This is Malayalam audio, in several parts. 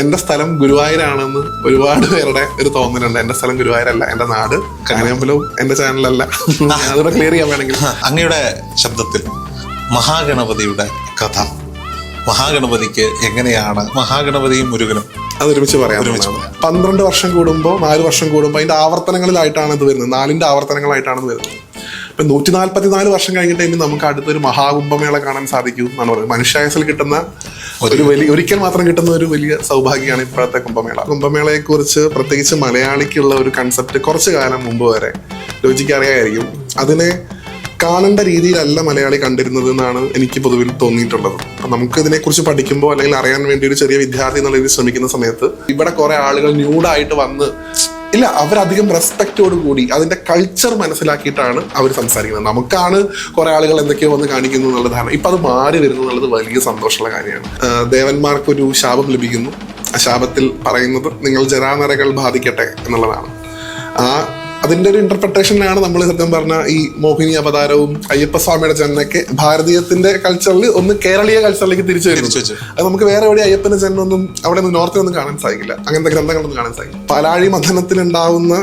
എന്റെ സ്ഥലം ഗുരുവായൂരാണെന്ന് ഒരുപാട് പേരുടെ ഒരു തോന്നലുണ്ട്. എന്റെ സ്ഥലം ഗുരുവായൂരല്ല, എന്റെ നാട് കാണിയമ്പലവും എന്റെ ചാനലല്ല. അതുകൂടെ ക്ലിയർ ചെയ്യാൻ വേണമെങ്കിൽ അങ്ങയുടെ ശബ്ദത്തിൽ മഹാഗണപതിയുടെ കഥ, മഹാഗണപതിക്ക് എങ്ങനെയാണ് മഹാഗണപതിയും മുരുകനും അതൊരുമിച്ച് പറയാം. 12 വർഷം കൂടുമ്പോൾ 4 വർഷം കൂടുമ്പോൾ അതിന്റെ ആവർത്തനങ്ങളിലായിട്ടാണ് ഇത് വരുന്നത്. 4ന്റെ ആവർത്തനങ്ങളായിട്ടാണ് ഇത് വരുന്നത്. ഇപ്പൊ 144 വർഷം കഴിഞ്ഞിട്ട് ഇനി നമുക്ക് അടുത്തൊരു മഹാകുംഭമേള കാണാൻ സാധിക്കൂ എന്നാണ് പറയുന്നത്. മനുഷ്യായുസിൽ കിട്ടുന്ന ഒരിക്കൽ മാത്രം കിട്ടുന്ന ഒരു വലിയ സൗഭാഗ്യമാണ് ഇപ്പോഴത്തെ കുംഭമേള. കുംഭമേളയെ കുറിച്ച് പ്രത്യേകിച്ച് മലയാളിക്കുള്ള ഒരു കൺസെപ്റ്റ് കുറച്ചു കാലം മുമ്പ് വരെ ലോജിക്ക് അറിയാമായിരിക്കും. അതിനെ കാണേണ്ട രീതിയിലല്ല മലയാളി കണ്ടിരുന്നത് എന്നാണ് എനിക്ക് പൊതുവിൽ തോന്നിയിട്ടുള്ളത്. അപ്പൊ നമുക്ക് ഇതിനെക്കുറിച്ച് പഠിക്കുമ്പോൾ അല്ലെങ്കിൽ അറിയാൻ വേണ്ടി ഒരു ചെറിയ വിദ്യാർത്ഥി എന്നുള്ള രീതിയിൽ ശ്രമിക്കുന്ന സമയത്ത് ഇവിടെ കുറെ ആളുകൾ ന്യൂഡായിട്ട് വന്ന് ഇല്ല, അവരധികം റെസ്പെക്റ്റോട് കൂടി അതിന്റെ കൾച്ചർ മനസ്സിലാക്കിയിട്ടാണ് അവർ സംസാരിക്കുന്നത്. നമുക്കാണ് കുറെ ആളുകൾ എന്തൊക്കെയോ വന്ന് കാണിക്കുന്നു എന്നുള്ള ധാരണ. ഇപ്പൊ അത് മാറി വരുന്നു എന്നുള്ളത് വലിയ സന്തോഷമുള്ള കാര്യമാണ്. ദേവന്മാർക്കൊരു ശാപം ലഭിക്കുന്നു. ആ ശാപത്തിൽ പറയുന്നത് നിങ്ങൾ ജരാനരകൾ ബാധിക്കട്ടെ എന്നുള്ളതാണ്. അതിന്റെ ഒരു ഇന്റർപ്രിട്ടേഷനാണ് നമ്മൾ സത്യം പറഞ്ഞ ഈ മോഹിനി അവതാരവും അയ്യപ്പസ്വാമിയുടെ ജന്മൊക്കെ ഭാരതീയത്തിന്റെ കൾച്ചറിൽ ഒന്ന് കേരളീയ കൾച്ചറിലേക്ക് തിരിച്ചു വരുന്നു. അത് നമുക്ക് വേറെ എവിടെ അയ്യപ്പന്റെ ജന്മൊന്നും അവിടെ നോർത്തിലൊന്നും കാണാൻ സാധിക്കില്ല, അങ്ങനത്തെ ഗ്രന്ഥങ്ങളൊന്നും കാണാൻ സാധിക്കില്ല. പാലാഴി മഥനത്തിലുണ്ടാവുന്ന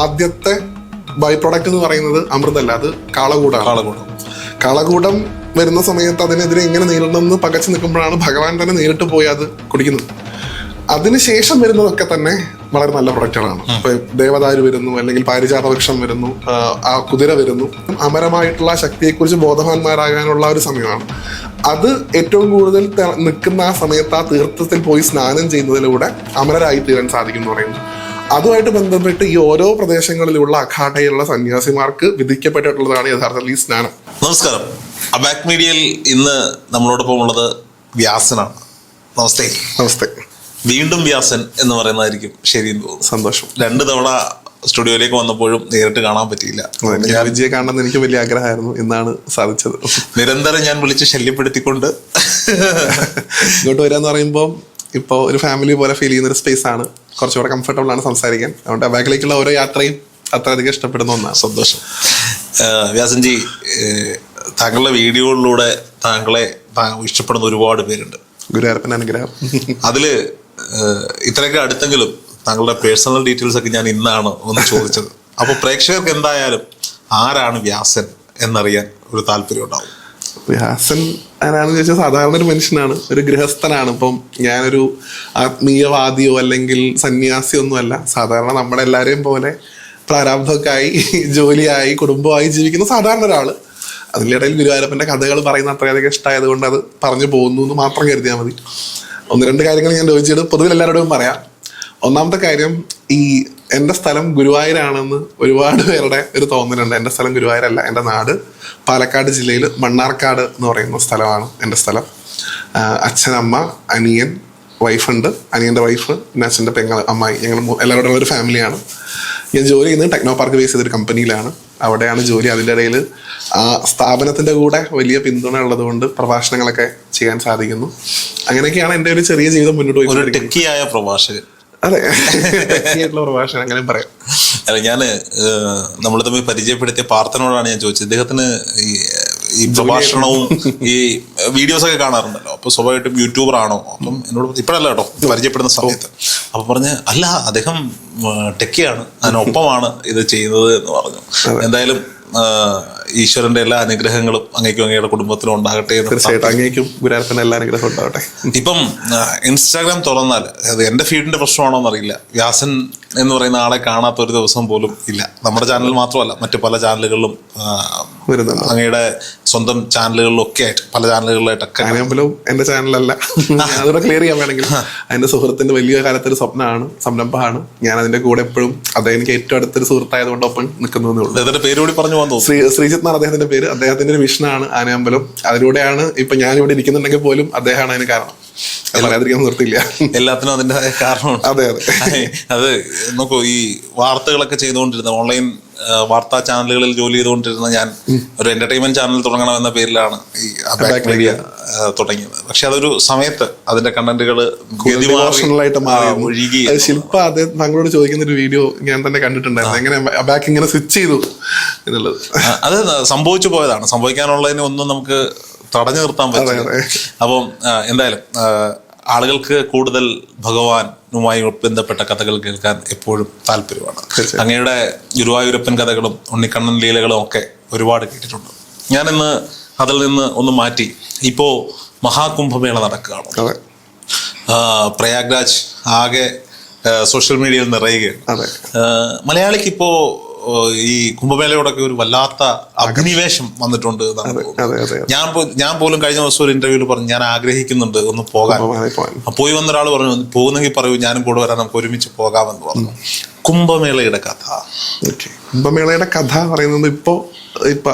ആദ്യത്തെ ബൈ പ്രൊഡക്റ്റ് എന്ന് പറയുന്നത് അമൃതല്ല, അത് കാളകൂടാണ്. കാളകൂടം വരുന്ന സമയത്ത് അതിനെതിരെ എങ്ങനെ നേരിടണമെന്ന് പകച്ചു നിൽക്കുമ്പോഴാണ് ഭഗവാൻ തന്നെ നേരിട്ട് പോയി അത് കുടിക്കുന്നത്. അതിനുശേഷം വരുന്നതൊക്കെ തന്നെ വളരെ നല്ല പ്രൊഡക്റ്റുകളാണ്. ഇപ്പൊ ദേവദാരു വരുന്നു, അല്ലെങ്കിൽ പാരിജാത വൃക്ഷം വരുന്നു, ആ കുതിര വരുന്നു. അമരമായിട്ടുള്ള ശക്തിയെക്കുറിച്ച് ബോധവാന്മാരാകാനുള്ള ഒരു സമയമാണ് അത്. ഏറ്റവും കൂടുതൽ നിൽക്കുന്ന ആ സമയത്ത് ആ തീർത്ഥത്തിൽ പോയി സ്നാനം ചെയ്യുന്നതിലൂടെ അമരരായി തീരാൻ സാധിക്കും എന്ന് പറയുന്നു. അതുമായിട്ട് ബന്ധപ്പെട്ട് ഈ ഓരോ പ്രദേശങ്ങളിലുള്ള അഖാഡയിലുള്ള സന്യാസിമാർക്ക് വിധിക്കപ്പെട്ടിട്ടുള്ളതാണ് യഥാർത്ഥത്തിൽ ഈ സ്നാനം. നമസ്കാരം. അബാക് മീഡിയയിൽ ഇന്ന് നമ്മളോടൊപ്പം ഉള്ളത് വ്യാസനാണ്. നമസ്തേ. നമസ്തേ. വീണ്ടും വ്യാസൻ എന്ന് പറയുന്നതായിരിക്കും ശരിയെന്ന് തോന്നുന്നു. സന്തോഷം. 2 തവണ സ്റ്റുഡിയോയിലേക്ക് വന്നപ്പോഴും നേരിട്ട് കാണാൻ പറ്റിയില്ല. ഞാൻ വിജയെ കാണണമെന്ന് എനിക്ക് വലിയ ആഗ്രഹമായിരുന്നു, ഇന്നാണ് സാധിച്ചത്. നിരന്തരം ഞാൻ വിളിച്ച് ശല്യപ്പെടുത്തിക്കൊണ്ട് ഇങ്ങോട്ട് വരാന്ന് പറയുമ്പോൾ ഇപ്പോൾ ഒരു ഫാമിലി പോലെ ഫീൽ ചെയ്യുന്ന ഒരു സ്പേസ് ആണ്. കുറച്ചുകൂടെ കംഫർട്ടബിൾ ആണ് സംസാരിക്കാൻ. അതുകൊണ്ട് അബാക്കിലേക്കുള്ള ഓരോ യാത്രയും അത്രയധികം ഇഷ്ടപ്പെടുന്ന ഒന്നാണ്. സന്തോഷം. വ്യാസൻജി, താങ്കളുടെ വീഡിയോകളിലൂടെ താങ്കളെ ഇഷ്ടപ്പെടുന്ന ഒരുപാട് പേരുണ്ട്. ഗുരുവായൂരപ്പൻ്റെ അനുഗ്രഹം. അതില് ഇത്രയൊക്കെ അടുത്തെങ്കിലും താങ്കളുടെ പേഴ്സണൽ ഡീറ്റെയിൽസ് ഒക്കെ ഞാൻ ഇന്നാണ് ഒന്ന് ചോദിച്ചത്. അപ്പൊ പ്രേക്ഷകർക്ക് എന്തായാലും ആരാണ് വ്യാസൻ എന്നറിയാൻ ഒരു താല്പര്യം ഉണ്ടാവും. വ്യാസൻ ആരാണെന്ന് ചോദിച്ചാൽ സാധാരണ ഒരു മനുഷ്യനാണ്, ഒരു ഗൃഹസ്ഥനാണ്. ഇപ്പം ഞാനൊരു ആത്മീയവാദിയോ അല്ലെങ്കിൽ സന്യാസിയോ ഒന്നുമല്ല. സാധാരണ നമ്മുടെ എല്ലാവരെയും പോലെ പ്രാരാബ്ധമൊക്കെ ആയി ജോലിയായി കുടുംബമായി ജീവിക്കുന്ന സാധാരണ ഒരാള്. അതിനിടയിൽ ഗുരുവായൂരപ്പൻ്റെ കഥകൾ പറയുന്ന അത്രയധികം ഇഷ്ടമായത് കൊണ്ട് അത് പറഞ്ഞു പോകുന്നു എന്ന് മാത്രം കരുതിയാൽ മതി. 1-2 കാര്യങ്ങൾ ഞാൻ ചോദിച്ചിട്ട് പൊതുവിൽ എല്ലാവരോടും പറയാം. ഒന്നാമത്തെ കാര്യം, ഈ എൻ്റെ സ്ഥലം ഗുരുവായൂരാണെന്ന് ഒരുപാട് പേരുടെ ഒരു തോന്നലുണ്ട്. എൻ്റെ സ്ഥലം ഗുരുവായൂരല്ല, എൻ്റെ നാട് പാലക്കാട് ജില്ലയിൽ മണ്ണാർക്കാട് എന്ന് പറയുന്ന സ്ഥലമാണ് എൻ്റെ സ്ഥലം. അച്ഛൻ, അമ്മ, അനിയൻ, വൈഫുണ്ട്. അനിയൻ്റെ വൈഫ്, പിന്നെ അച്ഛൻ്റെ പെങ്ങൾ, അമ്മായി, ഞങ്ങൾ എല്ലാവരുടെ ഒരു ഫാമിലിയാണ്. ഞാൻ ജോലി ചെയ്യുന്നത് ടെക്നോ പാർക്ക് ബേസ് ചെയ്തൊരു കമ്പനിയിലാണ്. അവിടെയാണ് ജോലി. അതിൻ്റെ ഇടയിൽ ആ സ്ഥാപനത്തിൻ്റെ കൂടെ വലിയ പിന്തുണ ഉള്ളത് കൊണ്ട് പ്രഭാഷണങ്ങളൊക്കെ ചെയ്യാൻ സാധിക്കുന്നു. അങ്ങനെയൊക്കെയാണ് എൻ്റെ ഒരു ചെറിയ ജീവിതം മുന്നോട്ട് പോയി. ടെക്കിയായ പ്രഭാഷകൻ. അതെ, ടെക്കിയായിട്ടുള്ള പ്രഭാഷകൻ അങ്ങനെ പറയാം. അല്ല, ഞാൻ നമ്മൾ തമ്മിൽ പരിചയപ്പെടുത്തിയ പാർത്ഥനോടാണ് ഞാൻ ചോദിച്ചത്. ഇദ്ദേഹത്തിന് ഈ പ്രഭാഷണവും ഈ വീഡിയോസ് ഒക്കെ കാണാറുണ്ടല്ലോ, അപ്പൊ സ്വാഭാവികമായിട്ടും യൂട്യൂബർ ആണോ? അപ്പം എന്നോട് ഇപ്പോഴല്ല കേട്ടോ, പരിചയപ്പെടുന്ന സമയത്ത് അപ്പൊ പറഞ്ഞ് അല്ല, അദ്ദേഹം ടെക്കിയാണ്, അതിനൊപ്പമാണ് ഇത് ചെയ്യുന്നത് എന്ന് പറഞ്ഞു. എന്തായാലും ഈശ്വരന്റെ എല്ലാ അനുഗ്രഹങ്ങളും അങ്ങേക്കും അങ്ങയുടെ കുടുംബത്തിനും ഉണ്ടാകട്ടെ. ഇപ്പം ഇൻസ്റ്റാഗ്രാം തുറന്നാൽ അത് എന്റെ ഫീഡിന്റെ പ്രശ്നമാണോ എന്നറിയില്ല, വ്യാസൻ എന്ന് പറയുന്ന ആളെ കാണാത്ത ഒരു ദിവസം പോലും ഇല്ല. നമ്മുടെ ചാനൽ മാത്രമല്ല, മറ്റു പല ചാനലുകളിലും അങ്ങയുടെ സ്വന്തം ചാനലുകളിലും ഒക്കെ ആയിട്ട് പല ചാനലുകളിലായിട്ടൊക്കെ. എന്റെ ചാനലല്ല, അതുകൂടെ ക്ലിയർ ചെയ്യാൻ വേണമെങ്കിൽ എന്റെ സുഹൃത്തിന്റെ വലിയ കാലത്തൊരു സ്വപ്നമാണ്, സംരംഭമാണ്. ഞാൻ അതിന്റെ കൂടെ എപ്പോഴും അദ്ദേഹം എനിക്ക് ഏറ്റവും അടുത്തൊരു സുഹൃത്തായതുകൊണ്ട് ഒപ്പം നിൽക്കുന്നതേ ഉള്ളൂ. അദ്ദേഹത്തിന്റെ പേര് കൂടി പറഞ്ഞു പോകുന്നു. ശ്രീജിത്ത് എന്നാണ് അദ്ദേഹത്തിന്റെ പേര്. അദ്ദേഹത്തിന്റെ ഒരു മിഷനാണ് ആനയമ്പലം. അതിലൂടെയാണ് ഇപ്പൊ ഞാനിവിടെ ഇരിക്കുന്നുണ്ടെങ്കിൽ പോലും അദ്ദേഹമാണ് അതിന് കാരണം. പറയാതിരിക്കാൻ നിർത്തില്ല. എല്ലാത്തിനും അതിന്റെ കാരണമുണ്ട്. അതെ അതെ. അത് നോക്കൂ, ഈ വാർത്തകളൊക്കെ ചെയ്തുകൊണ്ടിരുന്ന ഓൺലൈൻ വാർത്താ ചാനലുകളിൽ ജോലി ചെയ്തുകൊണ്ടിരുന്ന ഞാൻ ഒരു എന്റർടൈൻമെന്റ് ചാനൽ തുടങ്ങണം എന്ന പേരിലാണ് ഈ അബാക് മീഡിയ തുടങ്ങിയത്. പക്ഷെ അതൊരു സമയത്ത് അതിന്റെ കണ്ടന്റുകൾ ഒഴുകി. ശില്പ അത് താങ്കളോട് ചോദിക്കുന്ന ഒരു വീഡിയോ ഞാൻ തന്നെ കണ്ടിട്ടുണ്ടായിരുന്നു, എങ്ങനെ അബാക് ഇങ്ങനെ സ്വിച്ച് ചെയ്തു എന്നുള്ളത്. അത് സംഭവിച്ചു പോയതാണ്. സംഭവിക്കാനുള്ളതിനെ ഒന്നും നമുക്ക് തടഞ്ഞു നിർത്താൻ പറ്റില്ല. അപ്പം എന്തായാലും ആളുകൾക്ക് കൂടുതൽ ഭഗവാനുമായി ബന്ധപ്പെട്ട കഥകൾ കേൾക്കാൻ എപ്പോഴും താല്പര്യമാണ്. അങ്ങയുടെ ഗുരുവായൂരപ്പൻ കഥകളും ഉണ്ണിക്കണ്ണൻ ലീലകളും ഒക്കെ ഒരുപാട് കേട്ടിട്ടുണ്ട്. ഞാനിന്ന് അതിൽ നിന്ന് ഒന്ന് മാറ്റി ഇപ്പോ മഹാകുംഭമേള നടക്കുകയാണ്. പ്രയാഗ്രാജ് ആകെ സോഷ്യൽ മീഡിയയിൽ നിറയുകയാണ്. മലയാളിക്ക് ഇപ്പോ ഈ കുംഭമേളയോടൊക്കെ ഒരു വല്ലാത്ത അഭിനിവേശം വന്നിട്ടുണ്ട്. ഞാൻ പോലും കഴിഞ്ഞ ദിവസം ഒരു ഇന്റർവ്യൂവിൽ പറഞ്ഞു ഞാൻ ആഗ്രഹിക്കുന്നുണ്ട് ഒന്ന് പോകാൻ. പോയി വന്ന ഒരാൾ പറഞ്ഞു പോകുന്നെങ്കിൽ പറയൂ, ഞാനും കൂടെ വരാൻ, നമുക്ക് ഒരുമിച്ച് പോകാമെന്ന് പറഞ്ഞു. കുംഭമേളയുടെ കഥ. കുംഭമേളയുടെ കഥ പറയുന്നത് ഇപ്പൊ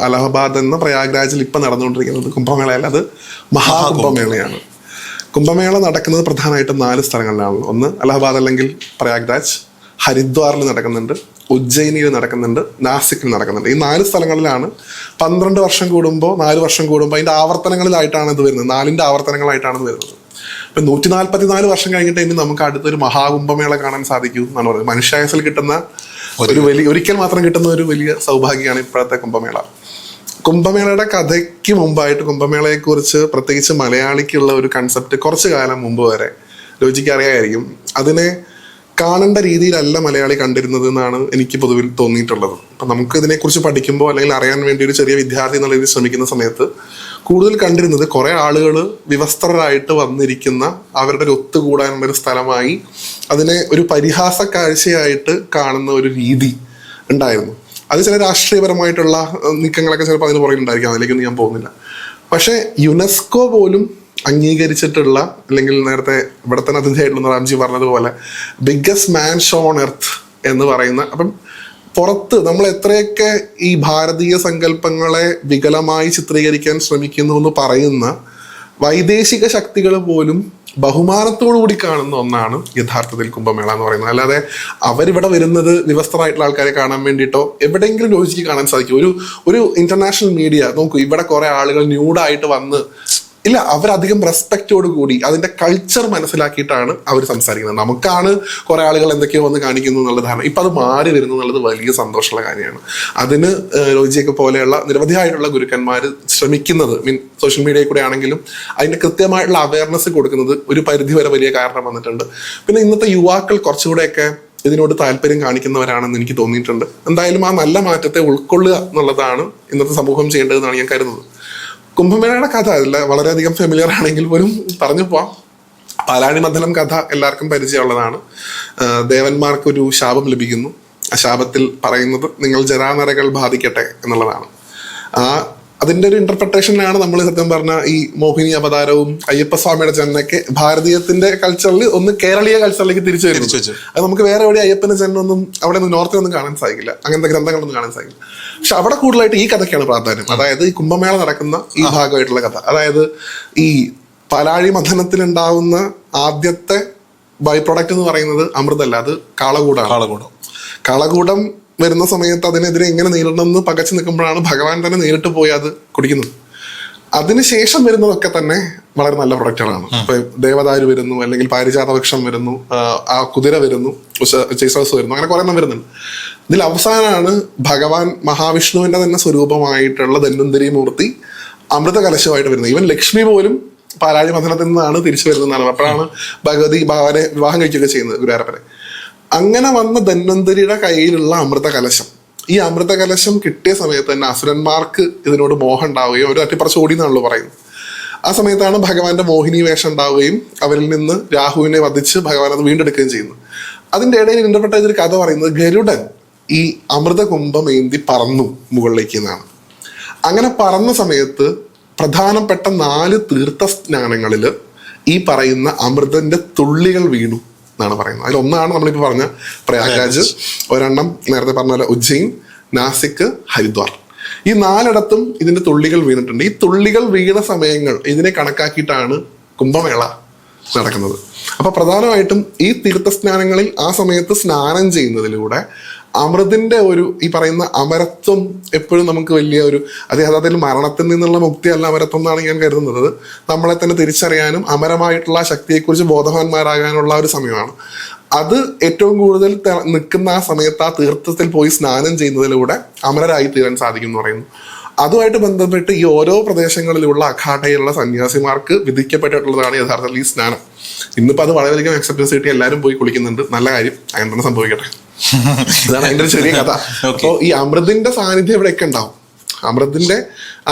അലഹബാദ് എന്ന പ്രയാഗ്രാജിൽ ഇപ്പൊ നടന്നുകൊണ്ടിരിക്കുന്നത് കുംഭമേളയല്ല, അത് മഹാകുംഭമേളയാണ്. കുംഭമേള നടക്കുന്നത് പ്രധാനമായിട്ടും 4 സ്ഥലങ്ങളിലാണ്. ഒന്ന് അലഹബാദ് അല്ലെങ്കിൽ പ്രയാഗ്രാജ്, ഹരിദ്വാറിൽ നടക്കുന്നുണ്ട്, ഉജ്ജയിനിയിൽ നടക്കുന്നുണ്ട്, നാസിക്കിൽ നടക്കുന്നുണ്ട്. ഈ 4 സ്ഥലങ്ങളിലാണ് 12 വർഷം കൂടുമ്പോൾ 4 വർഷം കൂടുമ്പോൾ അതിന്റെ ആവർത്തനങ്ങളിലായിട്ടാണ് ഇത് വരുന്നത്. 4ന്റെ ആവർത്തനങ്ങളായിട്ടാണ് ഇത് വരുന്നത്. ഇപ്പൊ 144 വർഷം കഴിഞ്ഞിട്ട് ഇനി നമുക്ക് അടുത്തൊരു മഹാകുംഭമേള കാണാൻ സാധിക്കൂ എന്നാണ് പറയുന്നത്. മനുഷ്യായുസ്സിൽ കിട്ടുന്ന ഒരിക്കൽ മാത്രം കിട്ടുന്ന ഒരു വലിയ സൗഭാഗ്യമാണ് ഇപ്പോഴത്തെ കുംഭമേള. കുംഭമേളയുടെ കഥയ്ക്ക് മുമ്പായിട്ട് കുംഭമേളയെ കുറിച്ച് പ്രത്യേകിച്ച് മലയാളിക്കുള്ള ഒരു കൺസെപ്റ്റ് കുറച്ചു കാലം മുമ്പ് വരെ രുചിക്ക് അറിയാമായിരിക്കും. അതിനെ കാണേണ്ട രീതിയിലല്ല മലയാളി കണ്ടിരുന്നത് എന്നാണ് എനിക്ക് പൊതുവിൽ തോന്നിയിട്ടുള്ളത്. അപ്പം നമുക്ക് ഇതിനെക്കുറിച്ച് പഠിക്കുമ്പോൾ അല്ലെങ്കിൽ അറിയാൻ വേണ്ടി ഒരു ചെറിയ വിദ്യാർത്ഥി എന്നുള്ള രീതിയിൽ ശ്രമിക്കുന്ന സമയത്ത് കൂടുതൽ കണ്ടിരുന്നത് കുറെ ആളുകൾ വിവസ്ത്രരായിട്ട് വന്നിരിക്കുന്ന അവരുടെ ഒരു ഒത്തുകൂടാനുള്ള ഒരു സ്ഥലമായി അതിനെ ഒരു പരിഹാസ കാഴ്ചയായിട്ട് കാണുന്ന ഒരു രീതി ഉണ്ടായിരുന്നു. അത് ചില രാഷ്ട്രീയപരമായിട്ടുള്ള നീക്കങ്ങളൊക്കെ ചിലപ്പോൾ അതിന് പുറകിലുണ്ടായിരിക്കാം, അതിലേക്കൊന്നും ഞാൻ പോകുന്നില്ല. പക്ഷേ യുനെസ്കോ പോലും അംഗീകരിച്ചിട്ടുള്ള, അല്ലെങ്കിൽ നേരത്തെ ഇവിടെ തന്നെ അതിഥിയായിട്ടുള്ള റാംജി പറഞ്ഞതുപോലെ biggest man show on earth എന്ന് പറയുന്ന, അപ്പം പുറത്ത് നമ്മൾ എത്രയൊക്കെ ഈ ഭാരതീയ സങ്കല്പങ്ങളെ വികലമായി ചിത്രീകരിക്കാൻ ശ്രമിക്കുന്നു എന്ന് പറയുന്ന വൈദേശിക ശക്തികൾ പോലും ബഹുമാനത്തോടു കൂടി കാണുന്ന ഒന്നാണ് യഥാർത്ഥത്തിൽ കുംഭമേള എന്ന് പറയുന്നത്. അല്ലാതെ അവരിവിടെ വരുന്നത് വിവസ്ത്രരായിട്ടുള്ള ആൾക്കാരെ കാണാൻ വേണ്ടിയിട്ടോ എവിടെയെങ്കിലും ലോജിക്ക് കാണാൻ സാധിക്കും. ഒരു ഇന്റർനാഷണൽ മീഡിയ നോക്കൂ, ഇവിടെ കുറെ ആളുകൾ ന്യൂഡായിട്ട് വന്ന് ഇല്ല, അവരധികം റെസ്പെക്റ്റോട് കൂടി അതിന്റെ കൾച്ചർ മനസ്സിലാക്കിയിട്ടാണ് അവർ സംസാരിക്കുന്നത്. നമുക്കാണ് കുറെ ആളുകൾ എന്തൊക്കെയോ വന്ന് കാണിക്കുന്നു എന്നുള്ള ധാരണ. ഇപ്പൊ അത് മാറി വരുന്നു എന്നുള്ളത് വലിയ സന്തോഷമുള്ള കാര്യമാണ്. അതിന് രോജിയൊക്കെ പോലെയുള്ള നിരവധിയായിട്ടുള്ള ഗുരുക്കന്മാർ ശ്രമിക്കുന്നത്, സോഷ്യൽ മീഡിയയിൽ കൂടെ ആണെങ്കിലും അതിന്റെ കൃത്യമായിട്ടുള്ള അവയർനെസ് കൊടുക്കുന്നത് ഒരു പരിധി വരെ വലിയ കാരണം വന്നിട്ടുണ്ട്. പിന്നെ ഇന്നത്തെ യുവാക്കൾ കുറച്ചുകൂടെയൊക്കെ ഇതിനോട് താല്പര്യം കാണിക്കുന്നവരാണെന്ന് എനിക്ക് തോന്നിയിട്ടുണ്ട്. എന്തായാലും ആ നല്ല മാറ്റത്തെ ഉൾക്കൊള്ളുക എന്നുള്ളതാണ് ഇന്നത്തെ സമൂഹം ചെയ്യേണ്ടതെന്നാണ് ഞാൻ കരുതുന്നത്. കുംഭമേളയുടെ കഥ അതില്ല വളരെയധികം ഫെമിലിയർ ആണെങ്കിൽ പോലും പറഞ്ഞു പോവാം. പാലാഴി മന്ദനം കഥ എല്ലാവർക്കും പരിചയമുള്ളതാണ്. ദേവന്മാർക്കൊരു ശാപം ലഭിക്കുന്നു. ആ ശാപത്തിൽ പറയുന്നത് നിങ്ങൾ ജരാനരകൾ ബാധിക്കട്ടെ എന്നുള്ളതാണ്. അതിന്റെ ഒരു ഇന്റർപ്രിട്ടേഷനിലാണ് നമ്മൾ സത്യം പറഞ്ഞ ഈ മോഹിനി അവതാരവും അയ്യപ്പസ്വാമിയുടെ ജന്മൊക്കെ ഭാരതീയത്തിന്റെ കൾച്ചറിൽ ഒന്ന് കേരളീയ കൾച്ചറിലേക്ക് തിരിച്ചു വരുന്നു. അത് നമുക്ക് വേറെ എവിടെ അയ്യപ്പന്റെ ജന്മൊന്നും അവിടെ നോർത്തിലൊന്നും കാണാൻ സാധിക്കില്ല, അങ്ങനത്തെ ഗ്രന്ഥങ്ങളൊന്നും കാണാൻ സാധിക്കില്ല. പക്ഷെ അവിടെ കൂടുതലായിട്ട് ഈ കഥയ്ക്കാണ് പ്രാധാന്യം. അതായത് ഈ കുംഭമേള നടക്കുന്ന ഈ ഭാഗമായിട്ടുള്ള കഥ, അതായത് ഈ പാലാഴി മഥനത്തിലുണ്ടാവുന്ന ആദ്യത്തെ ബൈ പ്രൊഡക്റ്റ് എന്ന് പറയുന്നത് അമൃതല്ല, അത് കാളകൂടം. കാളകൂടം വരുന്ന സമയത്ത് അതിനെതിരെ എങ്ങനെ നേരിടണമെന്ന് പകച്ചു നിൽക്കുമ്പോഴാണ് ഭഗവാൻ തന്നെ നേരിട്ട് പോയി അത് കുടിക്കുന്നത്. അതിനുശേഷം വരുന്നതൊക്കെ തന്നെ വളരെ നല്ല പ്രൊഡക്റ്റുകളാണ്. ഇപ്പൊ ദേവദാരു വരുന്നു, അല്ലെങ്കിൽ പാരിജാത വൃക്ഷം വരുന്നു, ആ കുതിര വരുന്നു, ചേസസ് വരുന്നു, അങ്ങനെ കുറെ എണ്ണം വരുന്നുണ്ട്. ഇതിൽ അവസാനമാണ് ഭഗവാൻ മഹാവിഷ്ണുവിന്റെ തന്നെ സ്വരൂപമായിട്ടുള്ള ധന്വന്തരി മൂർത്തി അമൃത കലശമായിട്ട് വരുന്നത്. ഈവൻ ലക്ഷ്മി പോലും പാലാഴി മഥനത്തിൽ നിന്നാണ് തിരിച്ചു വരുന്നതാണ്. അപ്പോഴാണ് ഭഗവതി ഭഗവാനെ വിവാഹം കഴിക്കുകയൊക്കെ ചെയ്യുന്നത്, ഗുരുവായൂരപ്പനെ. അങ്ങനെ വന്ന ധന്വന്തരിയുടെ കയ്യിലുള്ള അമൃത കലശം, ഈ അമൃത കലശം കിട്ടിയ സമയത്ത് തന്നെ അസുരന്മാർക്ക് ഇതിനോട് മോഹം ഉണ്ടാവുകയും അവർ തട്ടിപ്പറച്ച് ഓടി എന്നാണല്ലോ പറയുന്നത്. ആ സമയത്താണ് ഭഗവാന്റെ മോഹിനി വേഷം ഉണ്ടാവുകയും അവരിൽ നിന്ന് രാഹുവിനെ വധിച്ച് ഭഗവാൻ അത് വീണ്ടെടുക്കുകയും ചെയ്യുന്നത്. അതിന്റെ ഇടയിൽ ഇന്റർപ്രറ്റ് ചെയ്തൊരു കഥ പറയുന്നത് ഗരുഡൻ ഈ അമൃത കുംഭം ഏന്തി പറന്നു മുകളിലേക്ക് എന്നാണ്. അങ്ങനെ പറന്ന സമയത്ത് പ്രധാനപ്പെട്ട 4 തീർത്ഥ സ്നാനങ്ങളിൽ ഈ പറയുന്ന അമൃതന്റെ തുള്ളികൾ വീണു എന്നാണ് പറയുന്നത്. അതിലൊന്നാണ് നമ്മളിപ്പോൾ പറഞ്ഞ പ്രയാഗ്രാജ്, ഒരെണ്ണം നേരത്തെ പറഞ്ഞ പോലെ ഉജ്ജയിൻ, നാസിക്, ഹരിദ്വാർ. ഈ 4 ഇതിന്റെ തുള്ളികൾ വീണിട്ടുണ്ട്. ഈ തുള്ളികൾ വീണ സമയങ്ങൾ ഇതിനെ കണക്കാക്കിയിട്ടാണ് കുംഭമേള നടക്കുന്നത്. അപ്പൊ പ്രധാനമായിട്ടും ഈ തീർത്ഥസ്നാനങ്ങളിൽ ആ സമയത്ത് സ്നാനം ചെയ്യുന്നതിലൂടെ അമൃതിന്റെ ഒരു ഈ പറയുന്ന അമരത്വം എപ്പോഴും നമുക്ക് വലിയ ഒരു അതിൽ മരണത്തിൽ നിന്നുള്ള മുക്തിയല്ല അമരത്വം എന്നാണ് ഞാൻ കരുതുന്നത്. നമ്മളെ തന്നെ തിരിച്ചറിയാനും അമരമായിട്ടുള്ള ശക്തിയെക്കുറിച്ച് ബോധവാന്മാരാകാനുള്ള ഒരു സമയമാണ്. അത് ഏറ്റവും കൂടുതൽ നിൽക്കുന്ന ആ സമയത്ത് ആ തീർത്ഥത്തിൽ പോയി സ്നാനം ചെയ്യുന്നതിലൂടെ അമരരായി തീരാൻ സാധിക്കും എന്ന് പറയുന്നു. അതുമായിട്ട് ബന്ധപ്പെട്ട് ഈ ഓരോ പ്രദേശങ്ങളിലുള്ള അഖാഡയിലുള്ള സന്യാസിമാർക്ക് വിധിക്കപ്പെട്ടിട്ടുള്ളതാണ് യഥാർത്ഥത്തിൽ ഈ സ്നാനം. ഇന്നിപ്പോൾ അത് വളരെയധികം അക്സെപ്റ്റൻസ് കിട്ടി എല്ലാവരും പോയി കുളിക്കുന്നുണ്ട്. നല്ല കാര്യം, അങ്ങനെ തന്നെ സംഭവിക്കട്ടെ. ഇതാണ് അതിൻ്റെ ഒരു ചെറിയ കഥ. അപ്പോൾ ഈ അമൃതിന്റെ സാന്നിധ്യം ഇവിടെയൊക്കെ ഉണ്ടാവും. അമൃതിന്റെ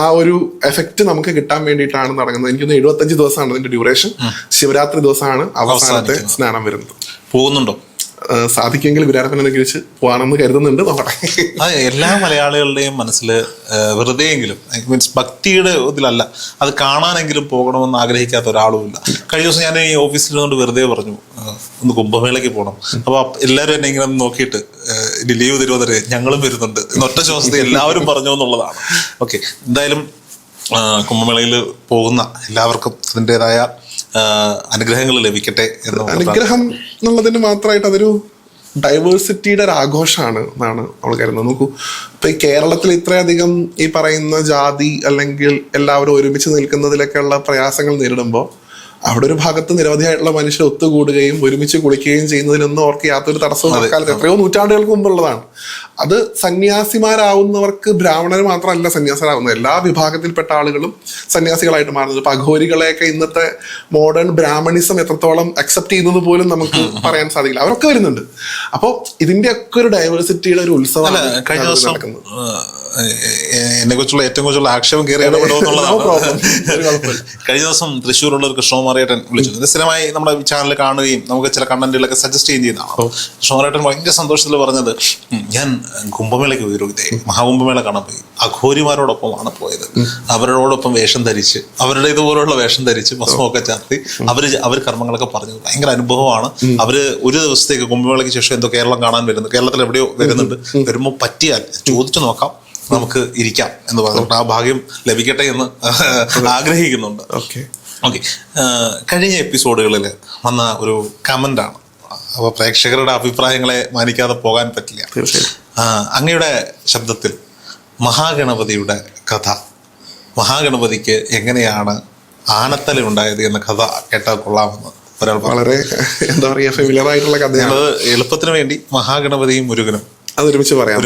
ആ ഒരു എഫക്റ്റ് നമുക്ക് കിട്ടാൻ വേണ്ടിയിട്ടാണ് നടക്കുന്നത്. എനിക്കൊന്ന് 75 ദിവസമാണ് അതിന്റെ ഡ്യൂറേഷൻ. ശിവരാത്രി ദിവസമാണ് അവസാനത്തെ സ്നാനം വരുന്നത്. പോകുന്നുണ്ടോ? സാധിക്കുമെങ്കിൽ ഗുരുവായൂരപ്പനെ അനുഗ്രഹിച്ച് പോകാനെന്ന് കരുതുന്നുണ്ട്. നോക്കട്ടെ. അത് എല്ലാ മലയാളികളുടെയും മനസ്സിൽ വെറുതെയെങ്കിലും മീൻസ് ഭക്തിയുടെ ഇതിലല്ല, അത് കാണാനെങ്കിലും പോകണമെന്ന് ആഗ്രഹിക്കാത്ത ഒരാളുമില്ല. കഴിഞ്ഞ ദിവസം ഞാൻ ഈ ഓഫീസിൽ നിന്നുകൊണ്ട് വെറുതെ പറഞ്ഞു ഒന്ന് കുംഭമേളയ്ക്ക് പോകണം. അപ്പോൾ എല്ലാവരും എന്നെ ഇങ്ങനെ നോക്കിയിട്ട് ഇനി ലീവ് തരുമെന്നറിയ ഞങ്ങളും വരുന്നുണ്ട് എന്നൊറ്റ ശ്വാസത്തിൽ എല്ലാവരും പറഞ്ഞു എന്നുള്ളതാണ്. ഓക്കെ, എന്തായാലും കുംഭമേളയിൽ പോകുന്ന എല്ലാവർക്കും അതിൻ്റെതായ അനുഗ്രഹങ്ങൾ ലഭിക്കട്ടെ എന്ന്. അനുഗ്രഹം എന്നുള്ളതിന് മാത്രമായിട്ട് അതൊരു ഡൈവേഴ്സിറ്റിയുടെ ഒരു ആഘോഷമാണ് എന്നാണ് നമ്മൾ കരുതുന്നത്. നോക്കൂ, ഇപ്പൊ ഈ കേരളത്തിൽ ഇത്രയധികം ഈ പറയുന്ന ജാതി അല്ലെങ്കിൽ എല്ലാവരും ഒരുമിച്ച് നിൽക്കുന്നതിലൊക്കെയുള്ള പ്രയാസങ്ങൾ നേരിടുമ്പോൾ അവിടെ ഒരു ഭാഗത്ത് നിരവധിയായിട്ടുള്ള മനുഷ്യർ ഒത്തുകൂടുകയും ഒരുമിച്ച് കുളിക്കുകയും ചെയ്യുന്നതിനൊന്നും അവർക്ക് യാതൊരു തടസ്സവും അക്കാലത്ത് എത്രയോ നൂറ്റാണ്ടുകൾക്ക് മുമ്പുള്ളതാണ്. അത് സന്യാസിമാരാവുന്നവർക്ക് ബ്രാഹ്മണർ മാത്രമല്ല സന്യാസികളാവുന്നത്, എല്ലാ വിഭാഗത്തിൽപ്പെട്ട ആളുകളും സന്യാസികളായിട്ട് മാറുന്നത്. ഇപ്പൊ അഘോരികളെയൊക്കെ ഇന്നത്തെ മോഡേൺ ബ്രാഹ്മണിസം എത്രത്തോളം അക്സെപ്റ്റ് ചെയ്യുന്നത് പോലും നമുക്ക് പറയാൻ സാധിക്കില്ല. അവരൊക്കെ വരുന്നുണ്ട്. അപ്പോൾ ഇതിന്റെയൊക്കെ ഒരു ഡൈവേഴ്സിറ്റിയുടെ ഒരു ഉത്സവമാണ് നടക്കുന്നത്. എന്നെ കുറിച്ചുള്ള ഏറ്റവും കൂടുതൽ ആക്ഷേപം കയറി ഇടപെടുമെന്നുള്ളതാണ്. കഴിഞ്ഞ ദിവസം തൃശ്ശൂരുള്ള ഒരു കൃഷ്ണകുമാരേട്ടൻ വിളിച്ചു. സ്ഥിരമായി നമ്മുടെ ചാനൽ കാണുകയും നമുക്ക് ചില കണ്ടന്റുകളൊക്കെ സജസ്റ്റ് ചെയ്യുന്നതാണ്. കൃഷ്ണകുമാരേട്ടൻ ഭയങ്കര സന്തോഷത്തിൽ പറഞ്ഞത്, ഞാൻ കുംഭമേളയ്ക്ക് പോയി, മഹാകുംഭമേള കാണാൻ പോയി, അഘോരിമാരോടൊപ്പമാണ് പോയത്. അവരോടൊപ്പം വേഷം ധരിച്ച്, അവരുടെ ഇതുപോലുള്ള വേഷം ധരിച്ച് ഭസ്മമൊക്കെ ചാർത്തി അവർ കർമ്മങ്ങളൊക്കെ പറഞ്ഞു. ഭയങ്കര അനുഭവമാണ്. അവര് ഒരു ദിവസത്തേക്ക് കുംഭമേളയ്ക്ക് ശേഷം എന്തോ കേരളം കാണാൻ വരുന്നു, കേരളത്തിൽ എവിടെയോ വരുന്നുണ്ട്, വരുമ്പോൾ പറ്റിയാൽ ചോദിച്ചു നോക്കാം, നമുക്ക് ഇരിക്കാം എന്ന് പറഞ്ഞിട്ട് ആ ഭാഗ്യം ലഭിക്കട്ടെ എന്ന് ആഗ്രഹിക്കുന്നുണ്ട്. ഓക്കെ, കഴിഞ്ഞ എപ്പിസോഡുകളിൽ വന്ന ഒരു കമന്റാണ്. അപ്പോൾ പ്രേക്ഷകരുടെ അഭിപ്രായങ്ങളെ മാനിക്കാതെ പോകാൻ പറ്റില്ല. അങ്ങയുടെ ശബ്ദത്തിൽ മഹാഗണപതിയുടെ കഥ, മഹാഗണപതിക്ക് എങ്ങനെയാണ് ആനത്തല ഉണ്ടായത് എന്ന കഥ കേട്ടാൽ കൊള്ളാമെന്ന് ഒരാൾ. വളരെ എന്താ പറയുക, ഫെമിലിയർ ആയിട്ടുള്ള കഥയാണ്. എളുപ്പത്തിന് വേണ്ടി മഹാഗണപതിയും മുരുകനും അത് ഒരുമിച്ച് പറയാം.